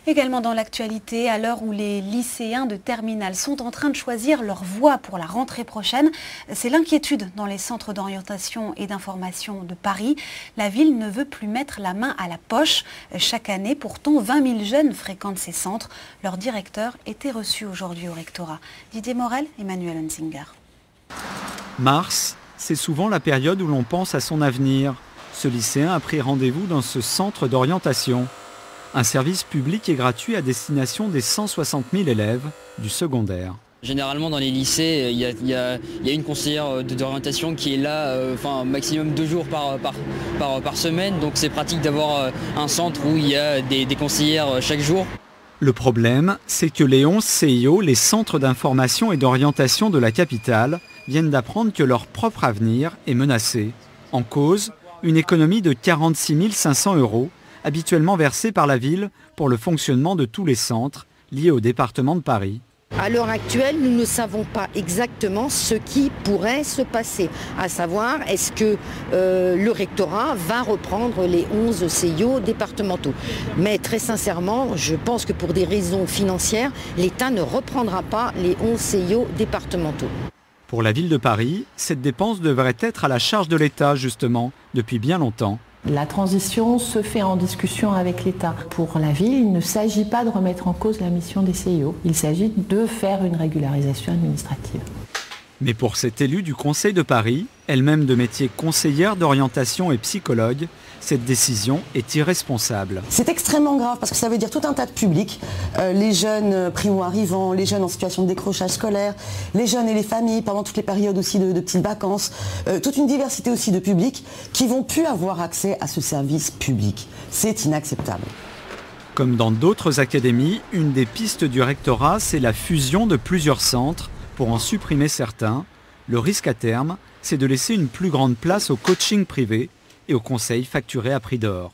Également dans l'actualité, à l'heure où les lycéens de terminale sont en train de choisir leur voie pour la rentrée prochaine, c'est l'inquiétude dans les centres d'orientation et d'information de Paris. La ville ne veut plus mettre la main à la poche. Chaque année, pourtant, 20 000 jeunes fréquentent ces centres. Leur directeur était reçu aujourd'hui au rectorat. Didier Morel, Emmanuel Hunzinger. Mars, c'est souvent la période où l'on pense à son avenir. Ce lycéen a pris rendez-vous dans ce centre d'orientation. Un service public et gratuit à destination des 160 000 élèves du secondaire. Généralement dans les lycées, il y a une conseillère d'orientation qui est là maximum 2 jours par semaine. Donc c'est pratique d'avoir un centre où il y a des conseillères chaque jour. Le problème, c'est que les 11 CIO, les centres d'information et d'orientation de la capitale, viennent d'apprendre que leur propre avenir est menacé. En cause, une économie de 46 500 €, habituellement versée par la ville pour le fonctionnement de tous les centres liés au département de Paris. À l'heure actuelle, nous ne savons pas exactement ce qui pourrait se passer. À savoir, est-ce que le rectorat va reprendre les 11 CIO départementaux. Mais très sincèrement, je pense que pour des raisons financières, l'État ne reprendra pas les 11 CIO départementaux. Pour la ville de Paris, cette dépense devrait être à la charge de l'État, justement, depuis bien longtemps. La transition se fait en discussion avec l'État. Pour la ville, il ne s'agit pas de remettre en cause la mission des CIO. Il s'agit de faire une régularisation administrative. Mais pour cette élue du Conseil de Paris, elle-même de métier conseillère d'orientation et psychologue, cette décision est irresponsable. C'est extrêmement grave parce que ça veut dire tout un tas de publics, les jeunes primo-arrivants, les jeunes en situation de décrochage scolaire, les jeunes et les familles pendant toutes les périodes aussi de petites vacances, toute une diversité aussi de publics qui vont plus avoir accès à ce service public. C'est inacceptable. Comme dans d'autres académies, une des pistes du rectorat, c'est la fusion de plusieurs centres pour en supprimer certains. Le risque à terme, c'est de laisser une plus grande place au coaching privé et aux conseils facturés à prix d'or.